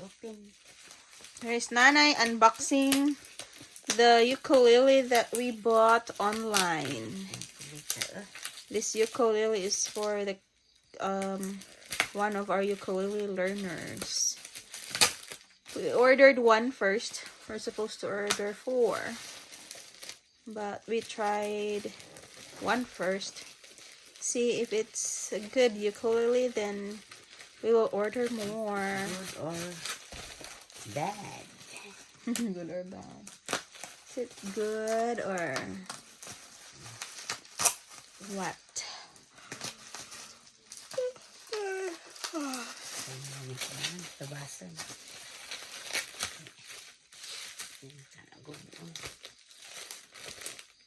open. Here's Nanay unboxing the ukulele that we bought online. This ukulele is for the one of our ukulele learners. We ordered one first. We're supposed to order 4, but we tried one first. See if it's a good ukulele, then we will order more. Good or bad? Good or bad? Is it good or what? Tabasan.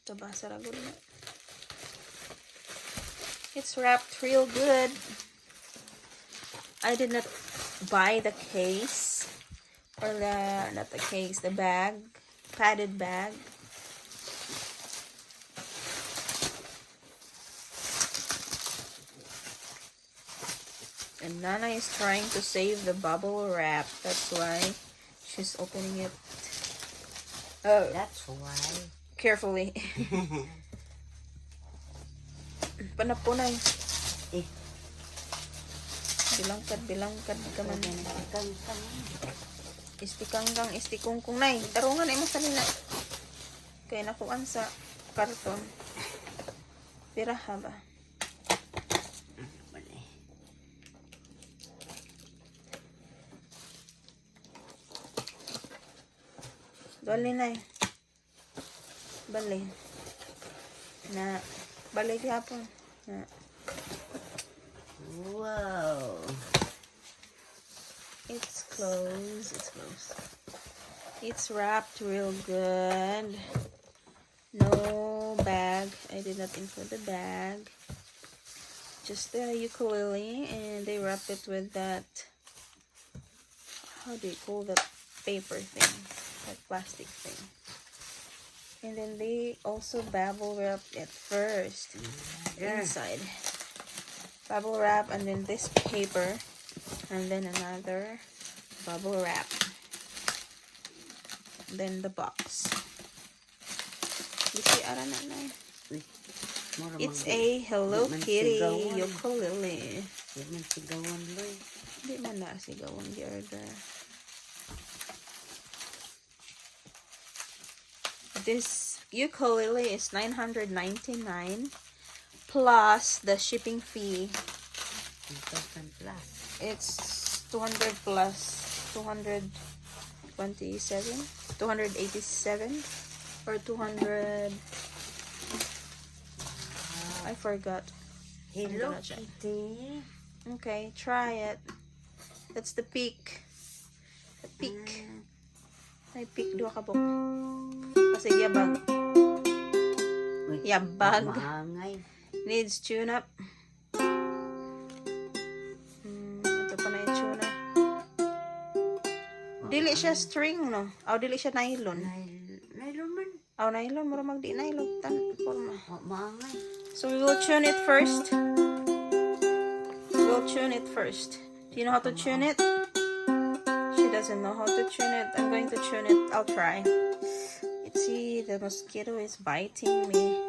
Tabasa ra good na. It's wrapped real good. I did not buy the case, or not the case, the bag, padded bag. And Nana is trying to save the bubble wrap. That's why she's opening it. Oh, That's why. Carefully. Panapunay. Eh. Bilangkad ka man. Kang. Isti kungkung nay. Tarungan ay mo sa nila. Kaya nakuan sa karton. Piraha ba? Dali na eh. Bali. Na. Bali hapon. Na. Wow. It's closed. It's wrapped real good. No bag. I did not include the bag. Just the ukulele, and they wrapped it with that. How do you call that paper thing? That plastic thing. And then they also bubble wrap it first. Inside. Bubble wrap, and then this paper, and then another bubble wrap. And then the box. You see, I don't know. It's a Hello Kitty ukulele. Di man na sigawan di order. This ukulele is $999 plus the shipping fee. 1,000 plus. It's 200 plus 287 or 200. I forgot. Hello Kitty. Okay, try it. That's the peak. The peak. May peak dua ka po. Kasi yabag. Yabag. Maangay. Needs tune up. Ito pa na yung tune up. Dili siya string, no? O, dili siya nylon. Nylon man. O, nylon. Mura magdi nylon. Forma. Maangay. So, we will tune it first. We'll tune it first. Do you know how to tune it? She doesn't know how to tune it. I'm going to tune it. I'll try. See, the mosquito is biting me.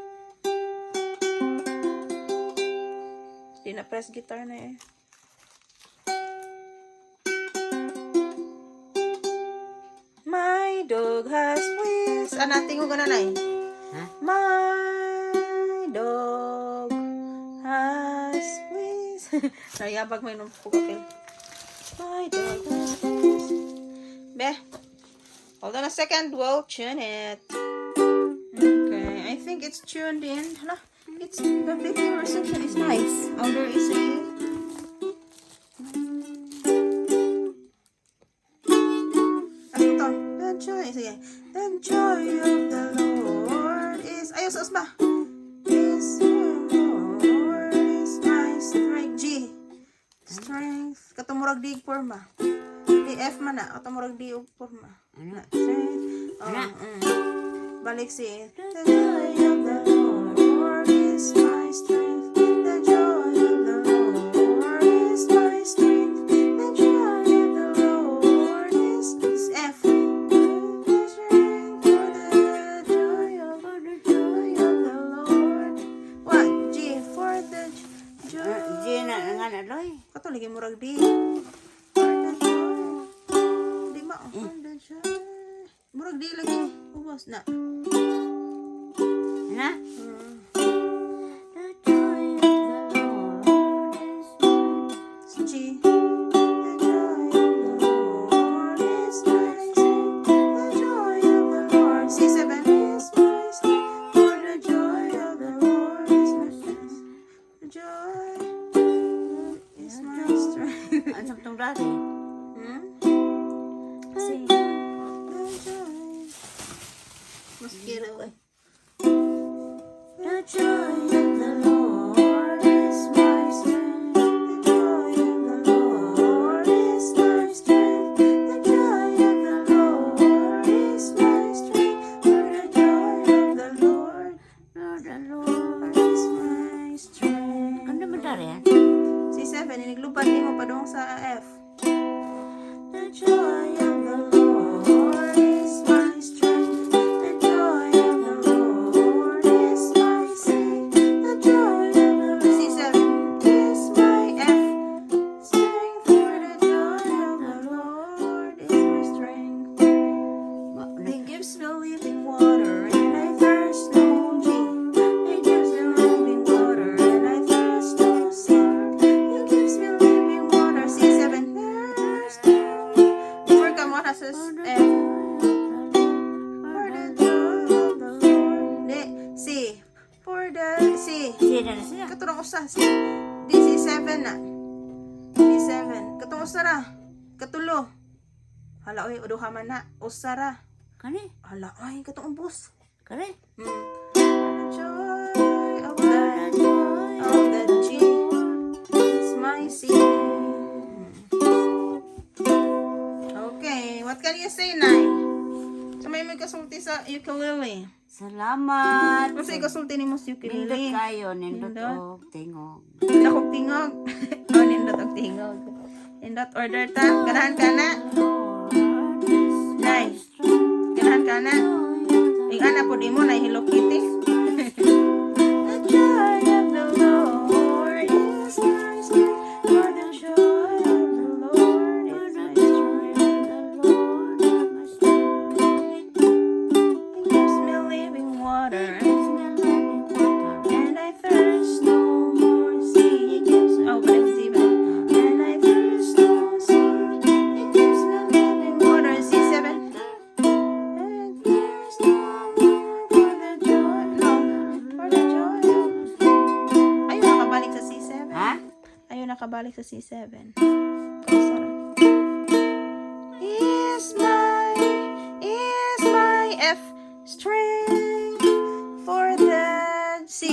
Di na press guitar na eh. My dog has wings. Nating ko na eh. Huh? My dog has wings. Nayabag mo yung pugapil. My dog has wings. Beh. Hold on a second, we'll tune it. Okay, I think it's tuned in. Hala, it's the video reception is nice. There is a ano to? The joy. Sige. The joy of the Lord is. Ayos, ba? Is the Lord is my strength. G. Strength. Katumurag di forma. Di F man na. Katumurag di forma. Balik si the joy of the Lord is my strength. The joy of the Lord is my strength. The joy of the Lord murag di. For the joy. Di ba? For the joy. Murag di lagi. Ubos na. Na? G. The joy of the Lord is my strength. The joy of the Lord. C7 is my strength. For the joy of the Lord is my strength. The joy is my strength. Ang saktong dati. C. The joy. Mas kira ko eh. The joy of the Lord is my strength. The joy of the Lord is my strength. The joy of the Lord is my strength. For the joy of the Lord is my strength. Ano ba dari yan? C7, inigluban din mo pa doon sa F. The joy of the Lord is my strength. The joy of the Lord is my strength. The joy of the Lord C7 is my F. strength. For the joy of the Lord is my strength. He gives me living water and I thirst no G. He gives me living water and I thirst no C. He gives me living water. C7 thirst no. Before ka mo sa F. For the joy of the Lord. Di, C. For the C. Sila na sila. Katurang usa. C. Di, C7 na. C7. Katong usa ra. Katulo. Hala, oy, uduha man na. Usa ra. Kani? Hala, ay, katong ubos. Kani? For the joy of the G is my C. Okay, what can you say, Nay? So, may kasulti sa ukulele. Salamat. Kasi kasulti ni mo sa Nindot ukulele. kayo. Nindot Nindot. o tingog. Nakog tingog. Oh, nindot ang tingog. Nindot order ta. Ganahan ka na. Nay, ganahan ka na. Ing ana po di mo, Nay, Hello Kitty. The joy of the Lord is my strength. For the joy of the Lord is my strength. He gives me living water. And I thirst no more. See, He gives me, oh, but it's even. And I thirst no sea. He gives me living water. C7. And thirst no more for the joy. No, for the joy of. Ayaw nakabalik sa C7. Ha? Ayaw nakabalik sa C7. Oh, sorry. Is my F string for the C.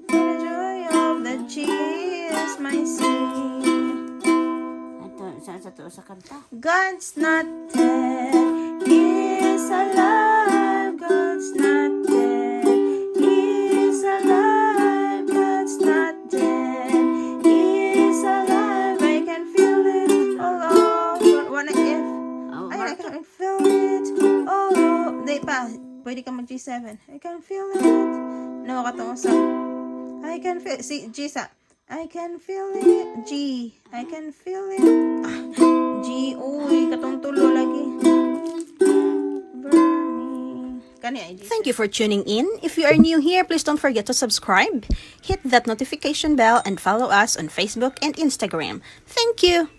For the joy of the G is my C. Ito, sa to sa kanta. God's not dead, He is alive. God's not dead, He is alive. God's not dead, He is alive. I can feel it all over. What if? Oh, I can feel it all over. Di pa, pwede ka mag G7. I can feel it. No, katong sa. I can feel, si G sa. I can feel it. G. I can feel it. Ah, G. Uy, katong tulo lagi. Burning. Kani ay G. Thank you for tuning in. If you are new here, please don't forget to subscribe, hit that notification bell, and follow us on Facebook and Instagram. Thank you.